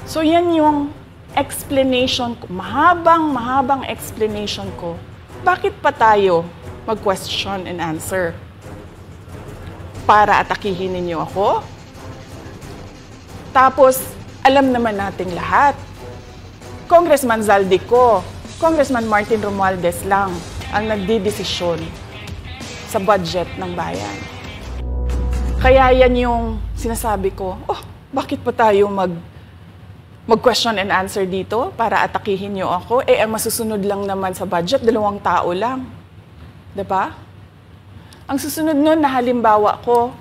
So yan yung explanation ko, mahabang explanation ko. Bakit pa tayo mag-question and answer? Para atakihin ninyo ako? Tapos, alam naman nating lahat. Congressman Zaldico, Congressman Martin Romualdez lang ang nagdidesisyon sa budget ng bayan. Kaya yan yung sinasabi ko, bakit pa tayo mag-question and answer dito para atakihin nyo ako? Ang masusunod lang naman sa budget, 2 tao lang. Diba? Ang susunod nun na halimbawa ko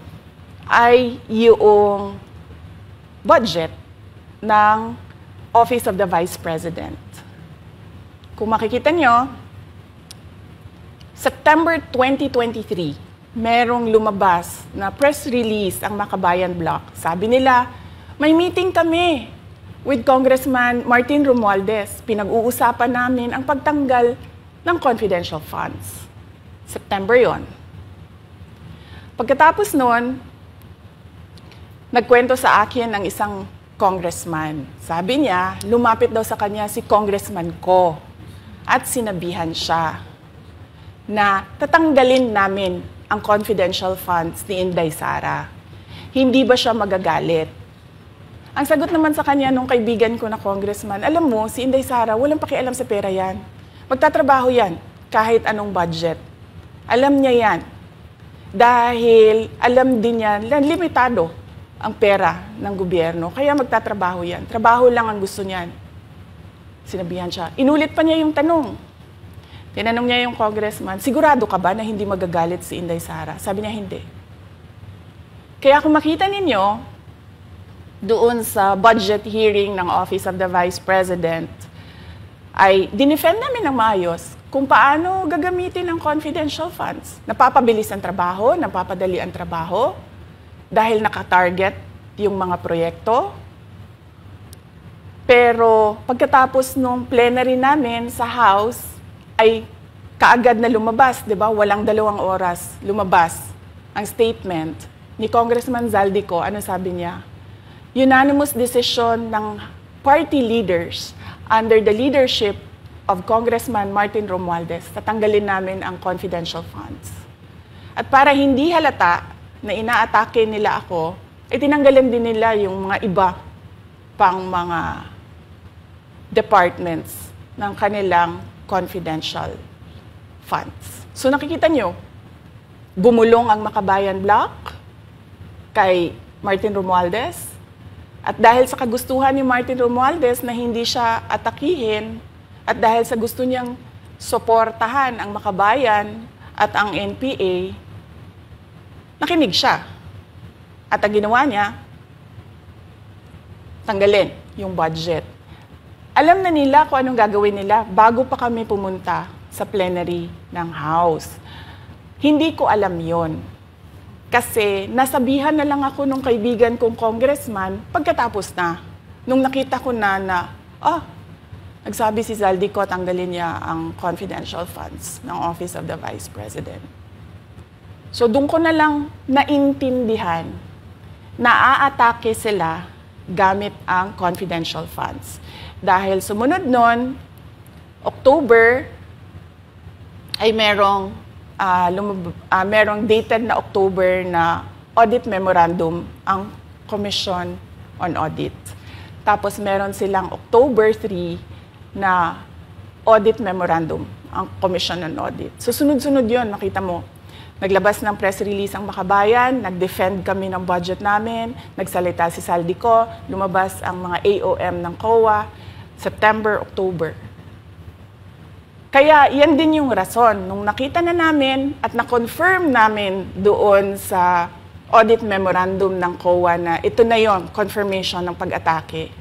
ay yung budget ng Office of the Vice President. Kung makikita nyo, September 2023, merong lumabas na press release ang Makabayan Bloc. Sabi nila, may meeting kami with Congressman Martin Romualdez. Pinag-uusapan namin ang pagtanggal ng confidential funds. September yon. Pagkatapos nun, nagkwento sa akin ng isang congressman. Sabi niya, lumapit daw sa kanya si Congressman Ko at sinabihan siya na tatanggalin namin ang confidential funds ni Inday Sara. Hindi ba siya magagalit? Ang sagot naman sa kanya nung kaibigan ko na congressman, alam mo, si Inday Sara, walang pakialam sa pera yan. Magtatrabaho yan kahit anong budget. Alam niya yan. Dahil alam din niya, limitado ang pera ng gobyerno. Kaya magtatrabaho yan. Trabaho lang ang gusto niyan. Sinabihan siya. Inulit pa niya yung tanong. Tinanong niya yung congressman, sigurado ka ba na hindi magagalit si Inday Sara? Sabi niya, hindi. Kaya kung makita ninyo, doon sa budget hearing ng Office of the Vice President, ay dinefend namin ng maayos kung paano gagamitin ang confidential funds. Napapabilis ang trabaho, napapadali ang trabaho, dahil nakatarget yung mga proyekto. Pero pagkatapos nung plenary namin sa House, ay kaagad na lumabas, di ba? Walang 2 oras lumabas ang statement ni Congressman Zaldico. Ano sabi niya? Unanimous decision ng party leaders under the leadership of Congressman Martin Romualdez, tatanggalin namin ang confidential funds. At para hindi halata na inaatake nila ako, tinanggalan din nila yung mga iba pang mga departments ng kanilang confidential funds. So nakikita nyo, bumulong ang Makabayan Bloc kay Martin Romualdez. At dahil sa kagustuhan ni Martin Romualdez na hindi siya atakihin, at dahil sa gusto niyang suportahan ang Makabayan at ang NPA, nakinig siya. At ang ginawa niya, tanggalin yung budget. Alam na nila kung anong gagawin nila bago pa kami pumunta sa plenary ng House. Hindi ko alam yon. Kasi nasabihan na lang ako nung kaibigan kong congressman pagkatapos na. Nung nakita ko na nagsabi si Zaldico, tanggalin niya ang confidential funds ng Office of the Vice President. So doon ko na lang naintindihan na aatake sila gamit ang confidential funds. Dahil sumunod nun, October, ay merong dated na October na audit memorandum ang Commission on Audit. Tapos meron silang October 3 na audit memorandum ang Commission on Audit. So sunod-sunod yun, nakita mo. Naglabas ng press release ang Makabayan, nag-defend kami ng budget namin, nagsalita si Zaldico, lumabas ang mga AOM ng COA, September, October. Kaya yan din yung rason. Nung nakita na namin at na-confirm namin doon sa audit memorandum ng COA na ito na yon, confirmation ng pag-atake.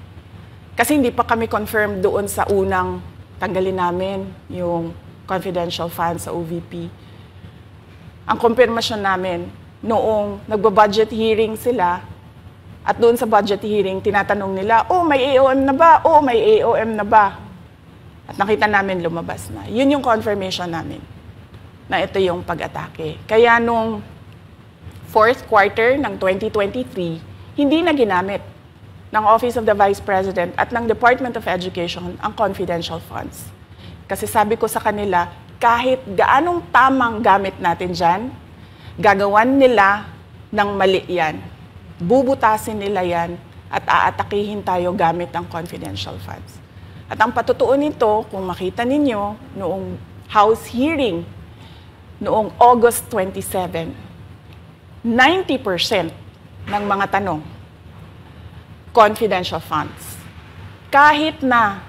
Kasi hindi pa kami confirm doon sa unang tanggalin namin yung confidential funds sa OVP. Ang confirmation namin, noong nagba-budget hearing sila, at doon sa budget hearing, tinatanong nila, may AOM na ba? May AOM na ba? At nakita namin lumabas na. Yun yung confirmation namin na ito yung pag-atake. Kaya nung fourth quarter ng 2023, hindi na ginamit ng Office of the Vice President at ng Department of Education ang confidential funds. Kasi sabi ko sa kanila, kahit gaanong tamang gamit natin dyan, gagawan nila ng mali yan. Bubutasin nila yan at aatakihin tayo gamit ang confidential funds. At ang patutuon nito, kung makita ninyo, noong House hearing, noong August 27, 90% ng mga tanong, confidential funds. Kahit na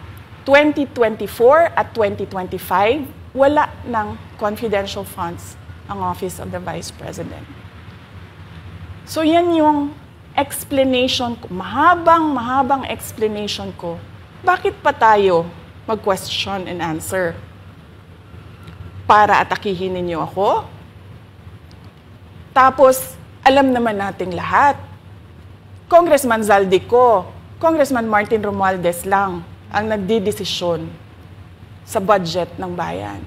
2024 at 2025, wala ng confidential funds ang Office of the Vice President. So yan yung explanation ko, mahabang explanation ko, bakit pa tayo mag-question and answer? Para atakihin ninyo ako? Tapos, alam naman nating lahat, Congressman Zaldico, Congressman Martin Romualdez lang ang nagdidesisyon sa budget ng bayan.